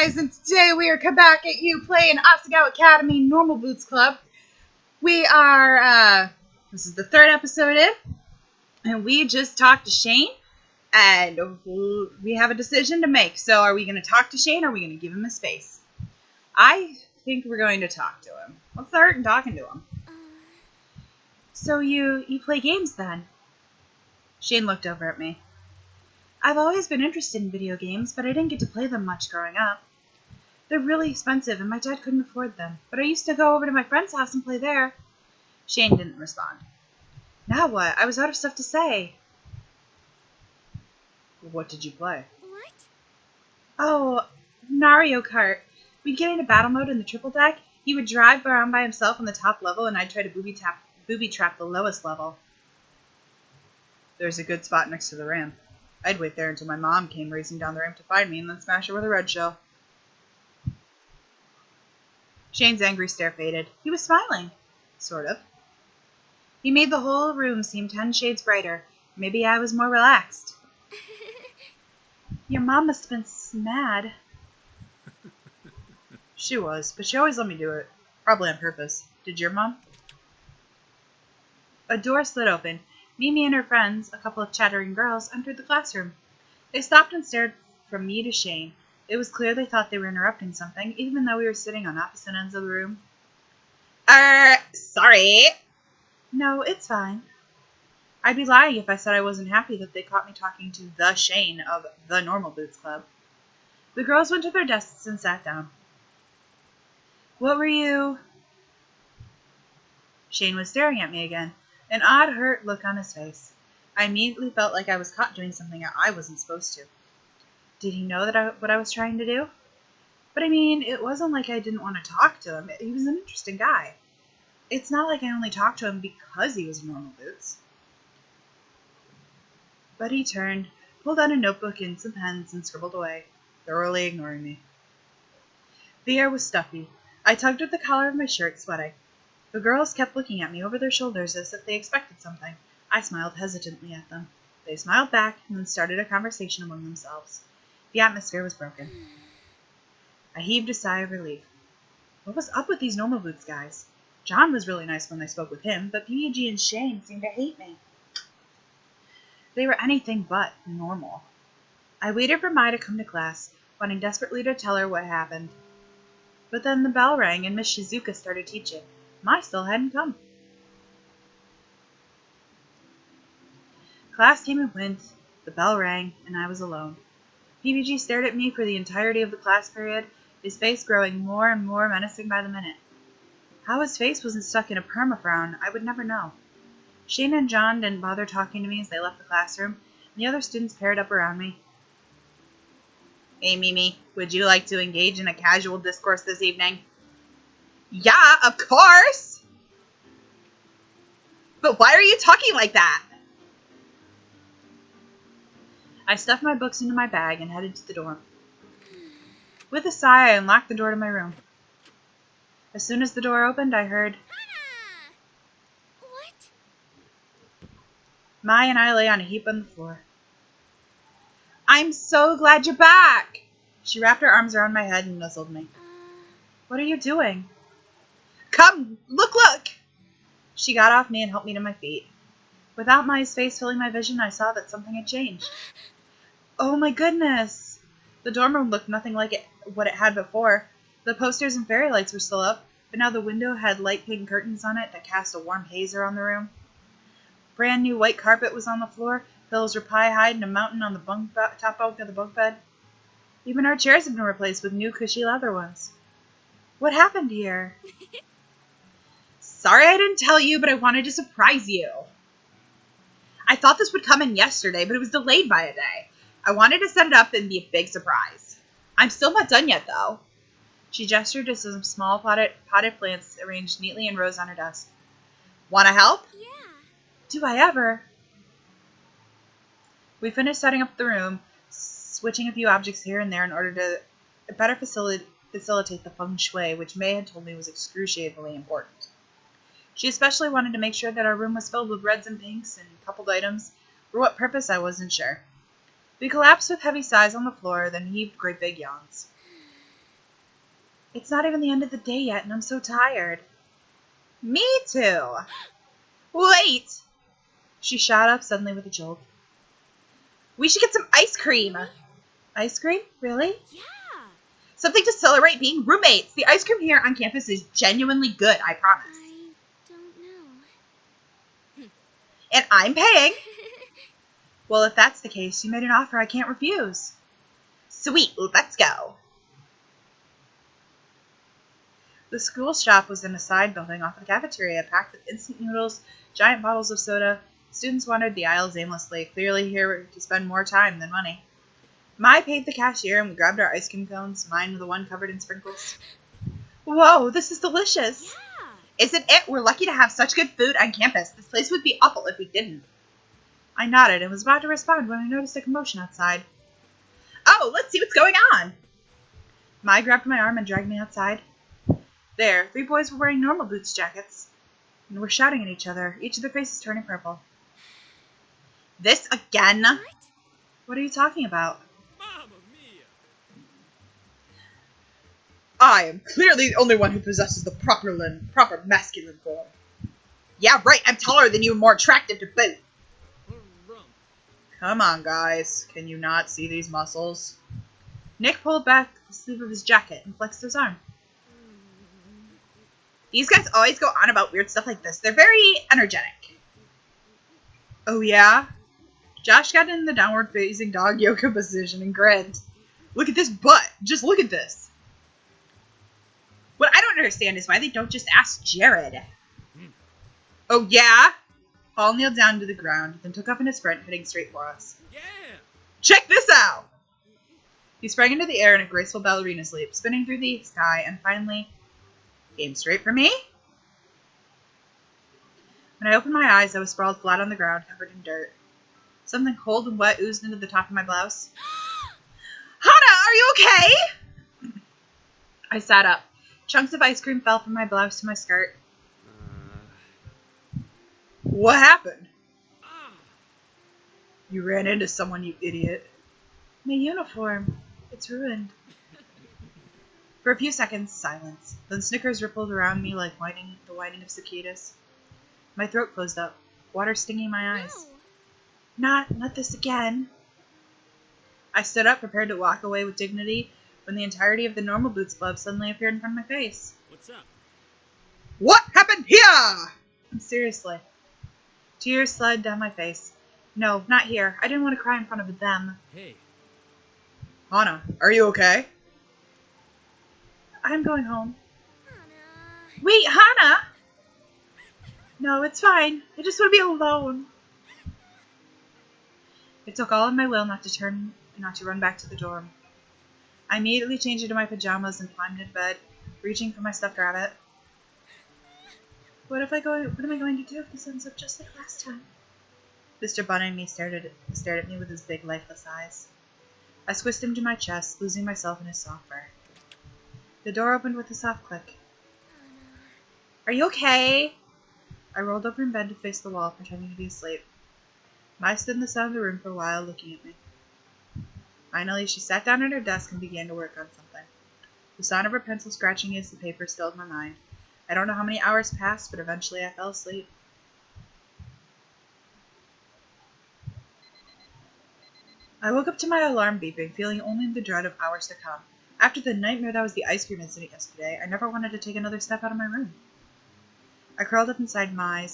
guys, and today we are come back at you playing Asagao Academy Normal Boots Club. We are, this is the third episode in, and we just talked to Shane, and we have a decision to make. So are we going to talk to Shane, or are we going to give him a space? I think we're going to talk to him. What's the hurt in talking to him? So you play games then? Shane looked over at me. I've always been interested in video games, but I didn't get to play them much growing up. They're really expensive, and my dad couldn't afford them. But I used to go over to my friend's house and play there. Shane didn't respond. Now what? I was out of stuff to say. What did you play? What? Oh, Mario Kart. We'd get into battle mode in the triple deck. He would drive around by himself on the top level, and I'd try to booby trap the lowest level. There's a good spot next to the ramp. I'd wait there until my mom came racing down the ramp to find me and then smash her with a red shell. Shane's angry stare faded. He was smiling. Sort of. He made the whole room seem 10 shades brighter. Maybe I was more relaxed. Your mom must have been mad. She was, but she always let me do it. Probably on purpose. Did your mom? A door slid open. Mimi and her friends, a couple of chattering girls, entered the classroom. They stopped and stared from me to Shane. It was clear they thought they were interrupting something, even though we were sitting on opposite ends of the room. Sorry. No, it's fine. I'd be lying if I said I wasn't happy that they caught me talking to the Shane of the Normal Boots Club. The girls went to their desks and sat down. What were you... Shane was staring at me again. An odd, hurt look on his face. I immediately felt like I was caught doing something I wasn't supposed to. Did he know what I was trying to do? But I mean, it wasn't like I didn't want to talk to him. He was an interesting guy. It's not like I only talked to him because he was Normal Boots. But he turned, pulled out a notebook and some pens, and scribbled away, thoroughly ignoring me. The air was stuffy. I tugged at the collar of my shirt, sweating. The girls kept looking at me over their shoulders as if they expected something. I smiled hesitantly at them. They smiled back and then started a conversation among themselves. The atmosphere was broken. I heaved a sigh of relief. What was up with these Normal Boots guys? John was really nice when I spoke with him, but PG and Shane seemed to hate me. They were anything but normal. I waited for Mai to come to class, wanting desperately to tell her what happened. But then the bell rang and Miss Shizuka started teaching. Mai still hadn't come. Class came and went, the bell rang, and I was alone. PBG stared at me for the entirety of the class period, his face growing more and more menacing by the minute. How his face wasn't stuck in a permafrown, I would never know. Shane and John didn't bother talking to me as they left the classroom, and the other students paired up around me. Hey, Mimi, would you like to engage in a casual discourse this evening? Yeah, of course! But why are you talking like that? I stuffed my books into my bag and headed to the dorm. With a sigh, I unlocked the door to my room. As soon as the door opened, I heard... What? Mai and I lay on a heap on the floor. I'm so glad you're back! She wrapped her arms around my head and nuzzled me. What are you doing? Come, look! She got off me and helped me to my feet. Without Mai's face filling my vision, I saw that something had changed. Oh my goodness! The dorm room looked nothing like what it had before. The posters and fairy lights were still up, but now the window had light pink curtains on it that cast a warm haze around the room. Brand new white carpet was on the floor, pillows were pie-high in a mountain on the top bunk of the bunk bed. Even our chairs had been replaced with new cushy leather ones. What happened here? Sorry I didn't tell you, but I wanted to surprise you. I thought this would come in yesterday, but it was delayed by a day. I wanted to set it up and be a big surprise. I'm still not done yet, though. She gestured to some small potted plants arranged neatly in rows on her desk. Want to help? Yeah. Do I ever? We finished setting up the room, switching a few objects here and there in order to better facilitate the feng shui, which May had told me was excruciatingly important. She especially wanted to make sure that our room was filled with reds and pinks and coupled items. For what purpose, I wasn't sure. We collapsed with heavy sighs on the floor, then heaved great big yawns. It's not even the end of the day yet, and I'm so tired. Me too. Wait! She shot up suddenly with a jolt. We should get some ice cream. Really? Ice cream? Really? Yeah. Something to celebrate being roommates. The ice cream here on campus is genuinely good, I promise. I don't know. And I'm paying. Well, if that's the case, you made an offer I can't refuse. Sweet, let's go. The school shop was in a side building off the cafeteria, packed with instant noodles, giant bottles of soda. Students wandered the aisles aimlessly, clearly here to spend more time than money. Mai paid the cashier and we grabbed our ice cream cones, mine the one covered in sprinkles. Whoa, this is delicious. Yeah. Isn't it? We're lucky to have such good food on campus. This place would be awful if we didn't. I nodded and was about to respond when I noticed a commotion outside. Oh, let's see what's going on. Mai grabbed my arm and dragged me outside. There, 3 boys were wearing normal boots jackets and were shouting at each other, each of their faces turning purple. This again? What? What are you talking about? Mamma mia! I am clearly the only one who possesses the proper masculine form. Yeah, right, I'm taller than you and more attractive to boot. Come on, guys. Can you not see these muscles? Nick pulled back the sleeve of his jacket and flexed his arm. These guys always go on about weird stuff like this. They're very energetic. Oh, yeah? Josh got in the downward-facing dog yoga position and grinned. Look at this butt. Just look at this. What I don't understand is why they don't just ask Jared. Oh, yeah? Paul kneeled down to the ground, then took off in a sprint, heading straight for us. Yeah! Check this out! He sprang into the air in a graceful ballerina leap, spinning through the sky, and finally came straight for me. When I opened my eyes, I was sprawled flat on the ground, covered in dirt. Something cold and wet oozed into the top of my blouse. Hana, are you okay? I sat up. Chunks of ice cream fell from my blouse to my skirt. What happened? You ran into someone, you idiot. My uniform. It's ruined. For a few seconds, silence. Then snickers rippled around me like the whining of cicadas. My throat closed up, water stinging my eyes. No. Not this again. I stood up, prepared to walk away with dignity, when the entirety of the normal Boots Club suddenly appeared in front of my face. What's up? What happened here? Seriously. Tears slid down my face. No, not here. I didn't want to cry in front of them. Hey. Hana, are you okay? I'm going home. Hana. Wait, Hana! No, it's fine. I just want to be alone. It took all of my will not to run back to the dorm. I immediately changed into my pajamas and climbed into bed, reaching for my stuffed rabbit. What am I going to do if this ends up just like last time? Mr. Bunning stared at me with his big, lifeless eyes. I squished him to my chest, losing myself in his soft fur. The door opened with a soft click. Are you okay? I rolled over in bed to face the wall, pretending to be asleep. Mai stood in the center of the room for a while, looking at me. Finally, she sat down at her desk and began to work on something. The sound of her pencil scratching against the paper stilled my mind. I don't know how many hours passed, but eventually I fell asleep. I woke up to my alarm beeping, feeling only the dread of hours to come. After the nightmare that was the ice cream incident yesterday, I never wanted to take another step out of my room. I curled up inside my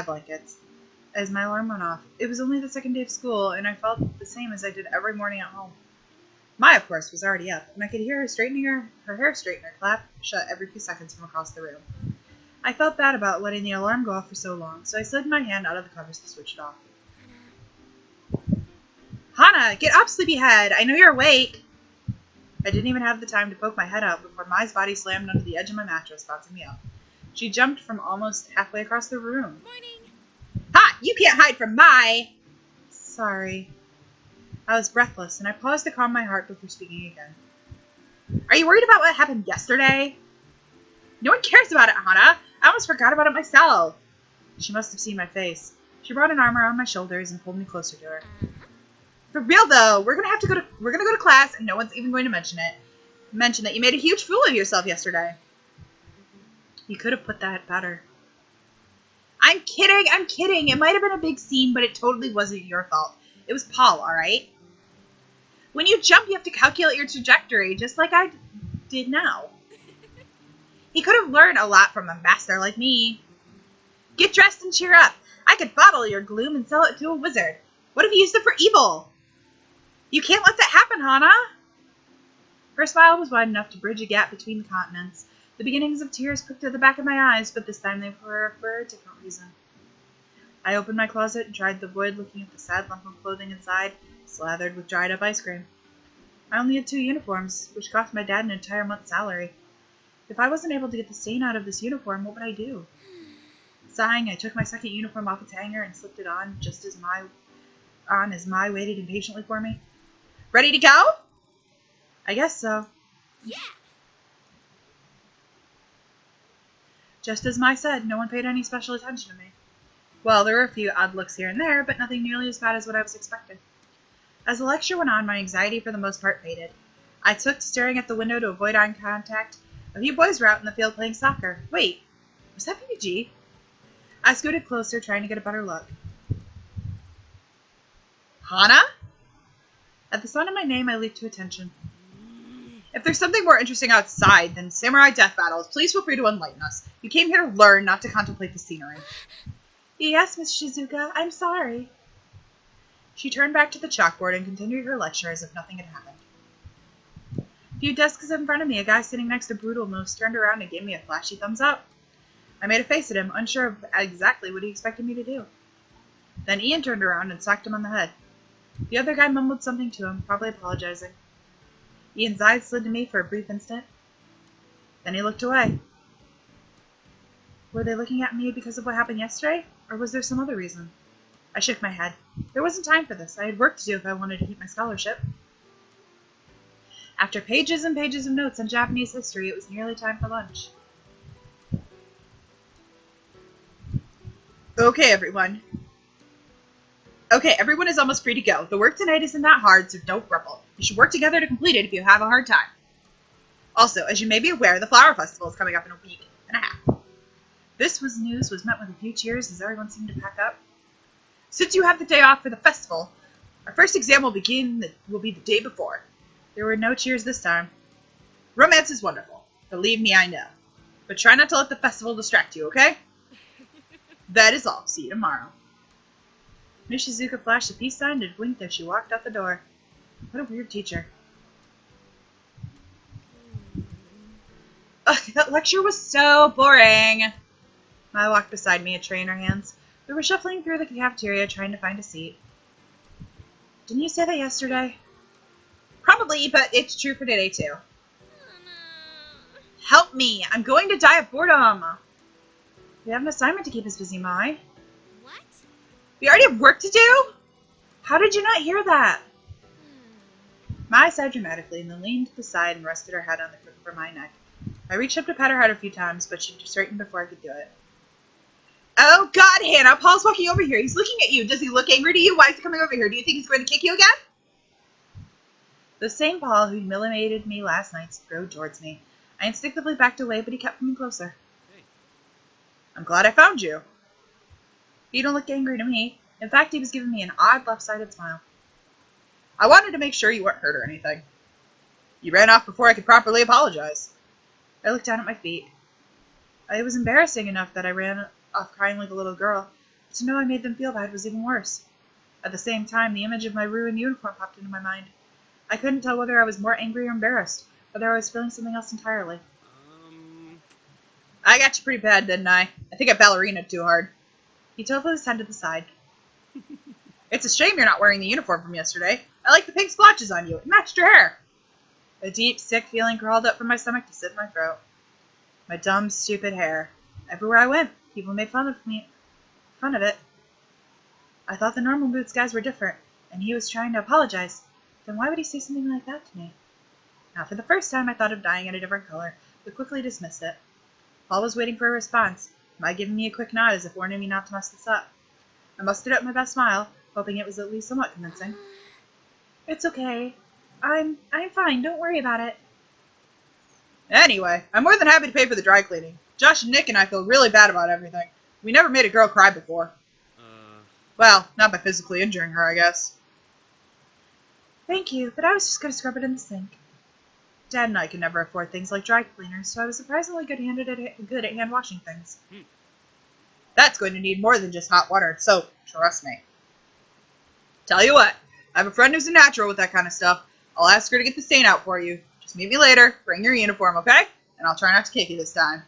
blankets, as my alarm went off. It was only the second day of school, and I felt the same as I did every morning at home. Mai, of course, was already up, and I could hear her straightening her hair straightener clap shut every few seconds from across the room. I felt bad about letting the alarm go off for so long, so I slid my hand out of the covers to switch it off. Hana, get up, sleepyhead! I know you're awake! I didn't even have the time to poke my head out before Mai's body slammed under the edge of my mattress, bouncing me up. She jumped from almost halfway across the room. Morning. Ha! You can't hide from Mai! Sorry. I was breathless, and I paused to calm my heart before speaking again. Are you worried about what happened yesterday? No one cares about it, Hana. I almost forgot about it myself. She must have seen my face. She brought an arm around my shoulders and pulled me closer to her. For real though, we're gonna go to class, and no one's even going to mention it. mention that you made a huge fool of yourself yesterday. You could have put that better. I'm kidding. It might have been a big scene, but it totally wasn't your fault. It was Paul, alright? When you jump, you have to calculate your trajectory, just like I did now. He could have learned a lot from a master like me. Get dressed and cheer up. I could bottle your gloom and sell it to a wizard. What if you used it for evil? You can't let that happen, Hana. Her smile was wide enough to bridge a gap between the continents. The beginnings of tears pricked at the back of my eyes, but this time they were for a different reason. I opened my closet and tried the void, looking at the sad lump of clothing inside, slathered with dried-up ice cream. I only had 2 uniforms, which cost my dad an entire month's salary. If I wasn't able to get the stain out of this uniform, what would I do? Sighing, I took my second uniform off its hanger and slipped it on, just as Mai waited impatiently for me. Ready to go? I guess so. Yeah. Just as Mai said, no one paid any special attention to me. Well, there were a few odd looks here and there, but nothing nearly as bad as what I was expecting. As the lecture went on, my anxiety for the most part faded. I took to staring at the window to avoid eye contact. A few boys were out in the field playing soccer. Wait, was that PG? I scooted closer, trying to get a better look. Hana? At the sound of my name, I leaped to attention. If there's something more interesting outside than samurai death battles, please feel free to enlighten us. You came here to learn, not to contemplate the scenery. Yes, Miss Shizuka, I'm sorry. She turned back to the chalkboard and continued her lecture as if nothing had happened. A few desks in front of me, a guy sitting next to Brutal Moose turned around and gave me a flashy thumbs up. I made a face at him, unsure of exactly what he expected me to do. Then Ian turned around and socked him on the head. The other guy mumbled something to him, probably apologizing. Ian's eyes slid to me for a brief instant. Then he looked away. Were they looking at me because of what happened yesterday, or was there some other reason? I shook my head. There wasn't time for this. I had work to do if I wanted to keep my scholarship. After pages and pages of notes on Japanese history, it was nearly time for lunch. Okay, everyone is almost free to go. The work tonight isn't that hard, so don't grumble. You should work together to complete it if you have a hard time. Also, as you may be aware, the Flower Festival is coming up in a week and a half. This news was met with a few cheers as everyone seemed to pack up. Since you have the day off for the festival, our first exam will be the day before. There were no cheers this time. Romance is wonderful. Believe me, I know. But try not to let the festival distract you, okay? That is all. See you tomorrow. Miss Shizuka flashed a peace sign and blinked as she walked out the door. What a weird teacher. Ugh, that lecture was so boring. Mai walked beside me, a tray in her hands. We were shuffling through the cafeteria trying to find a seat. Didn't you say that yesterday? Probably, but it's true for today too. Help me! I'm going to die of boredom! We have an assignment to keep us busy, Mai. What? We already have work to do? How did you not hear that? Mai sighed dramatically and then leaned to the side and rested her head on the crook of my neck. I reached up to pet her head a few times, but she straightened before I could do it. Oh God, Hannah! Paul's walking over here. He's looking at you. Does he look angry to you? Why is he coming over here? Do you think he's going to kick you again? The same Paul who humiliated me last night strode towards me. I instinctively backed away, but he kept coming closer. Hey. I'm glad I found you. He don't look angry to me. In fact, he was giving me an odd left-sided smile. I wanted to make sure you weren't hurt or anything. You ran off before I could properly apologize. I looked down at my feet. It was embarrassing enough that I ran off crying like a little girl, but to know I made them feel bad was even worse. At the same time, the image of my ruined uniform popped into my mind. I couldn't tell whether I was more angry or embarrassed, whether I was feeling something else entirely. I got you pretty bad, didn't I? I think I ballerinaed too hard. He tilted his head to the side. It's a shame you're not wearing the uniform from yesterday. I like the pink splotches on you. It matched your hair. A deep, sick feeling crawled up from my stomach to sit in my throat. My dumb, stupid hair. Everywhere I went, people made fun of it. I thought the normal boots guys were different, and he was trying to apologize. Then why would he say something like that to me? Now, for the first time, I thought of dyeing it a different color, but quickly dismissed it. Paul was waiting for a response, Mai giving me a quick nod as if warning me not to mess this up. I mustered up my best smile, hoping it was at least somewhat convincing. It's okay. I'm fine. Don't worry about it. Anyway, I'm more than happy to pay for the dry cleaning. Josh and Nick and I feel really bad about everything. We never made a girl cry before. Well, not by physically injuring her, I guess. Thank you, but I was just going to scrub it in the sink. Dad and I could never afford things like dry cleaners, so I was surprisingly good at hand washing things. That's going to need more than just hot water and soap, trust me. Tell you what, I have a friend who's a natural with that kind of stuff. I'll ask her to get the stain out for you. Just meet me later, bring your uniform, okay? And I'll try not to kick you this time.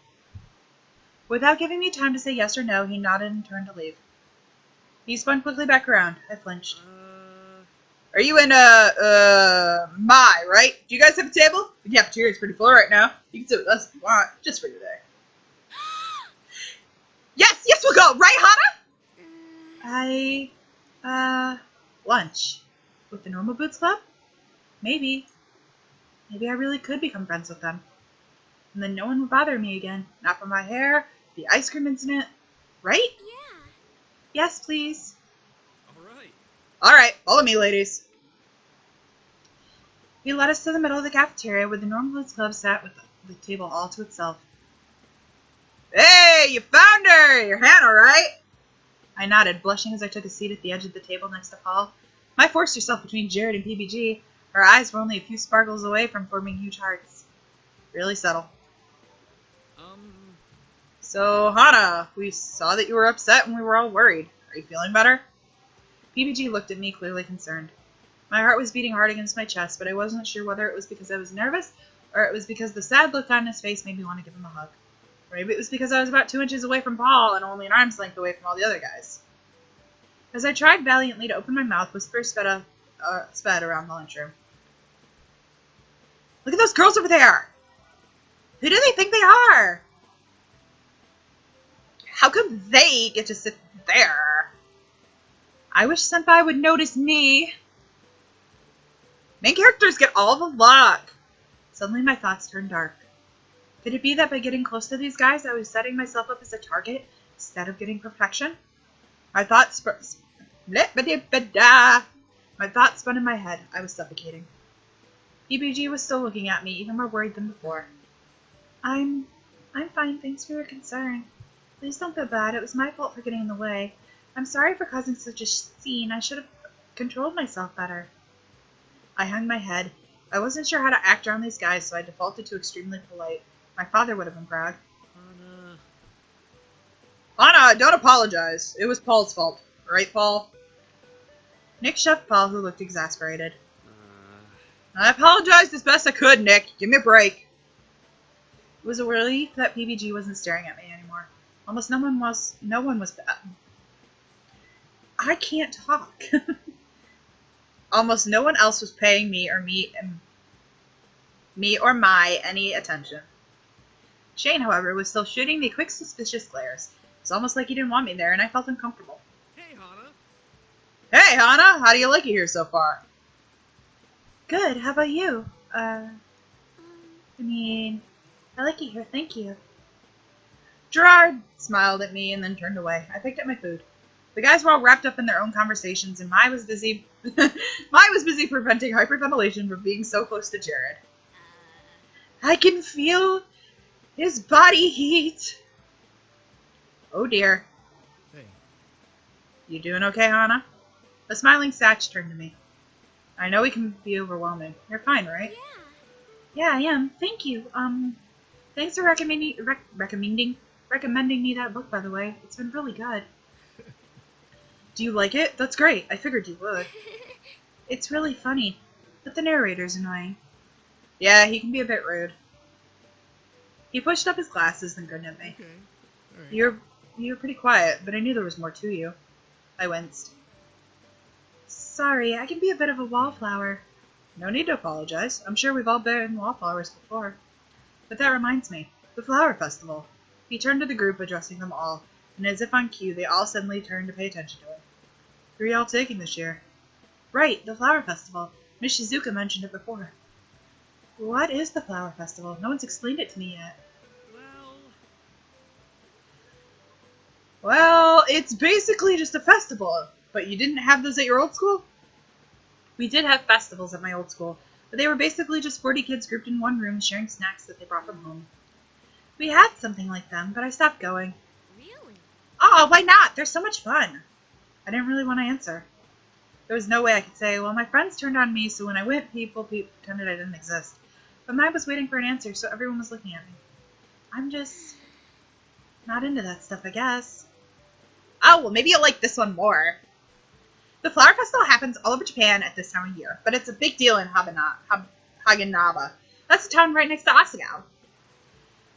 Without giving me time to say yes or no, he nodded and turned to leave. He spun quickly back around. I flinched. Are you in, my, right? Do you guys have a table? The cafeteria's pretty full right now. You can sit with us if you want, just for today. Yes, we'll go, right, Hana? Lunch. With the Normal Boots Club? Maybe. Maybe I really could become friends with them. And then no one would bother me again. Not for my hair, the ice cream incident. Right? Yeah. Yes, please. Alright, follow me, ladies. He led us to the middle of the cafeteria where the Normal Boots Club sat with the table all to itself. Hey, you found her! Your hand alright? I nodded, blushing as I took a seat at the edge of the table next to Paul. I forced herself between Jared and PBG. Her eyes were only a few sparkles away from forming huge hearts. Really subtle. So, Hana, we saw that you were upset and we were all worried. Are you feeling better? PBG looked at me, clearly concerned. My heart was beating hard against my chest, but I wasn't sure whether it was because I was nervous or it was because the sad look on his face made me want to give him a hug. Or maybe it was because I was about 2 inches away from Paul and only an arm's length away from all the other guys. As I tried valiantly to open my mouth, whispers sped around the lunchroom. Look at those girls over there! Who do they think they are? How come they get to sit there? I wish Senpai would notice me. Main characters get all the luck. Suddenly my thoughts turned dark. Could it be that by getting close to these guys, I was setting myself up as a target instead of getting perfection? My thoughts spun in my head. I was suffocating. PBG was still looking at me, even more worried than before. I'm fine, thanks for your concern. Please don't feel bad, it was my fault for getting in the way. I'm sorry for causing such a scene, I should have controlled myself better. I hung my head. I wasn't sure how to act around these guys, so I defaulted to extremely polite. My father would have been proud. Anna, don't apologize. It was Paul's fault. Right, Paul? Nick shoved Paul, who looked exasperated. I apologized as best I could, Nick. Give me a break. It was a relief that PBG wasn't staring at me anymore. Almost no one was. I can't talk. Almost no one else was paying me or my any attention. Shane, however, was still shooting me quick, suspicious glares. It's almost like he didn't want me there, and I felt uncomfortable. Hey, Hana. Hey, Hana! How do you like it here so far? Good, how about you? I like it here, thank you. Gerard smiled at me and then turned away. I picked up my food. The guys were all wrapped up in their own conversations, and Mai was busy preventing hyperventilation from being so close to Jared. I can feel his body heat. Oh dear. Hey. You doing okay, Hana? The smiling Satch turned to me. I know it can be overwhelming. You're fine, right? Yeah. Yeah, I am. Thank you. Thanks for recommending me that book, by the way. It's been really good. Do you like it? That's great. I figured you would. It's really funny, but the narrator's annoying. Yeah, he can be a bit rude. He pushed up his glasses and grinned at me. Okay. All right. You were pretty quiet, but I knew there was more to you. I winced. Sorry, I can be a bit of a wallflower. No need to apologize. I'm sure we've all been wallflowers before. But that reminds me, the flower festival. He turned to the group, addressing them all, and as if on cue, they all suddenly turned to pay attention to him. Who are y'all taking this year? Right, the flower festival. Miss Shizuka mentioned it before. What is the flower festival? No one's explained it to me yet. Well, it's basically just a festival. But you didn't have those at your old school? We did have festivals at my old school, but they were basically just 40 kids grouped in one room sharing snacks that they brought from home. We had something like them, but I stopped going. Really? Oh, why not? They're so much fun. I didn't really want to answer. There was no way I could say, well, my friends turned on me, so when I went, people pretended I didn't exist. But mine was waiting for an answer, so everyone was looking at me. I'm just not into that stuff, I guess. Oh, well, maybe you'll like this one more. The flower festival happens all over Japan at this time of year, but it's a big deal in Haganaba. That's a town right next to Asagao.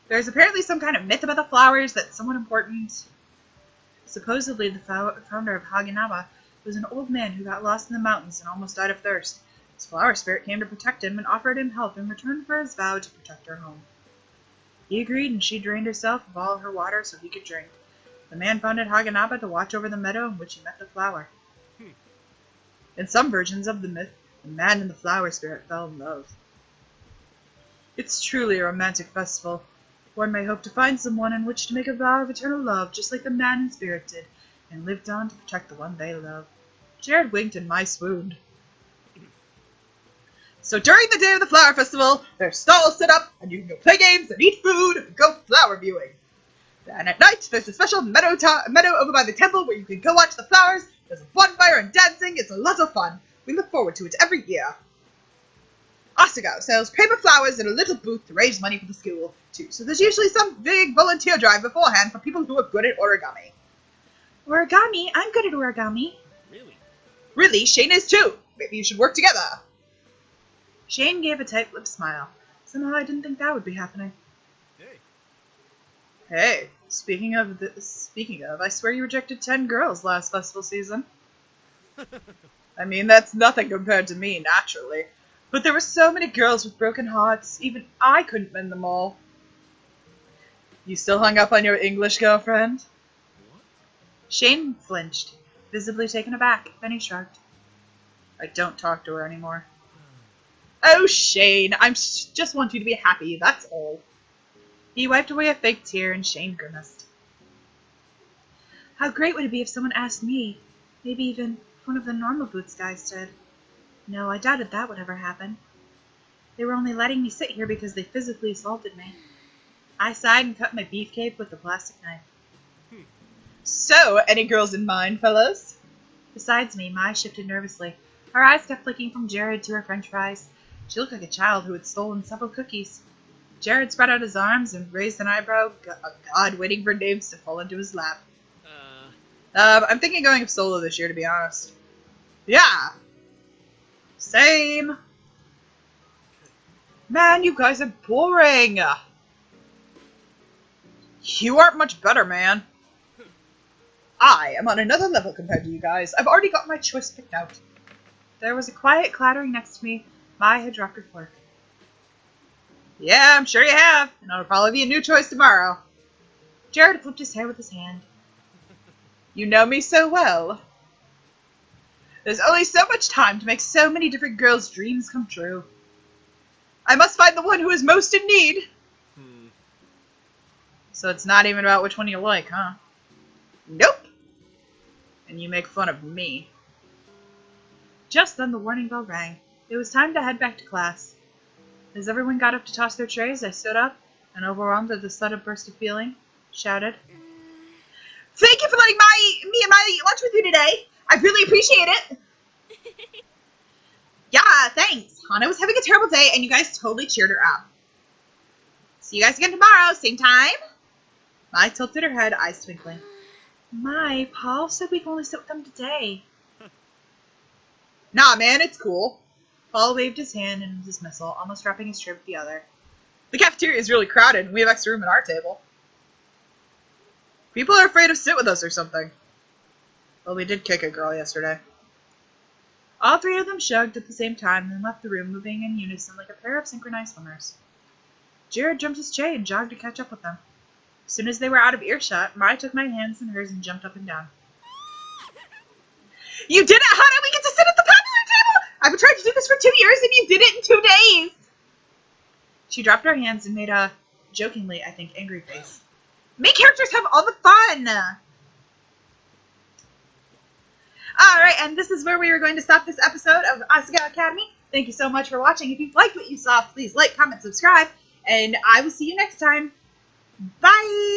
There's apparently some kind of myth about the flowers that's somewhat important. Supposedly, the founder of Haganaba was an old man who got lost in the mountains and almost died of thirst. His flower spirit came to protect him and offered him help in return for his vow to protect her home. He agreed, and she drained herself of all her water so he could drink. The man founded Haganaba to watch over the meadow in which he met the flower. In some versions of the myth, the man and the flower spirit fell in love. It's truly a romantic festival. One may hope to find someone in which to make a vow of eternal love, just like the man and spirit did, and lived on to protect the one they love. Jared winked and I swooned. So during the day of the flower festival, there's stalls set up, and you can go play games and eat food and go flower viewing. And at night, there's a special meadow over by the temple where you can go watch the flowers. There's a bonfire and dancing. It's a lot of fun. We look forward to it every year. Asagao sells paper flowers in a little booth to raise money for the school, too. So there's usually some big volunteer drive beforehand for people who are good at origami. Origami? I'm good at origami. Really? Really? Shane is too. Maybe you should work together. Shane gave a tight-lipped smile. Somehow I didn't think that would be happening. Hey, speaking of, I swear you rejected 10 girls last festival season. I mean, that's nothing compared to me, naturally. But there were so many girls with broken hearts, even I couldn't mend them all. You still hung up on your English girlfriend? What? Shane flinched, visibly taken aback, then he shrugged. I don't talk to her anymore. Oh, Shane, I just want you to be happy, that's all. He wiped away a fake tear, and Shane grimaced. How great would it be if someone asked me? Maybe even one of the normal boots guys did. No, I doubted that would ever happen. They were only letting me sit here because they physically assaulted me. I sighed and cut my beefcake with a plastic knife. So, any girls in mind, fellas? Besides me, Mai shifted nervously. Her eyes kept flicking from Jared to her french fries. She looked like a child who had stolen several cookies. Jared spread out his arms and raised an eyebrow, a god waiting for names to fall into his lap. I'm thinking of going solo this year, to be honest. Yeah! Same! Man, you guys are boring! You aren't much better, man. I am on another level compared to you guys. I've already got my choice picked out. There was a quiet clattering next to me. Mai had dropped her fork. Yeah, I'm sure you have, and it'll probably be a new choice tomorrow. Jared flipped his hair with his hand. You know me so well. There's only so much time to make so many different girls' dreams come true. I must find the one who is most in need. So it's not even about which one you like, huh? Nope. And you make fun of me. Just then the warning bell rang. It was time to head back to class. As everyone got up to toss their trays, I stood up and, overwhelmed at the sudden burst of feeling, shouted, Thank you for letting me and Miley eat lunch with you today! I really appreciate it! Yeah, thanks! Hana was having a terrible day and you guys totally cheered her up. See you guys again tomorrow, same time? Mai tilted her head, eyes twinkling. Mai, Paul said we can only sit with them today. Nah, man, it's cool. Paul waved his hand in dismissal, almost wrapping his tray with the other. The cafeteria is really crowded, and we have extra room at our table. People are afraid to sit with us or something. Well, we did kick a girl yesterday. All three of them shrugged at the same time and then left the room, moving in unison like a pair of synchronized swimmers. Jared jumped his tray and jogged to catch up with them. As soon as they were out of earshot, Mai took my hands in hers and jumped up and down. You did it, Hana! We get to sit at the popular table! I've been trying to do this for 2 years and you did it in 2 days! She dropped her hands and made a, jokingly, I think, angry face. Make characters have all the fun! Alright, and this is where we are going to stop this episode of Asagao Academy. Thank you so much for watching. If you liked what you saw, please like, comment, subscribe, and I will see you next time. Bye!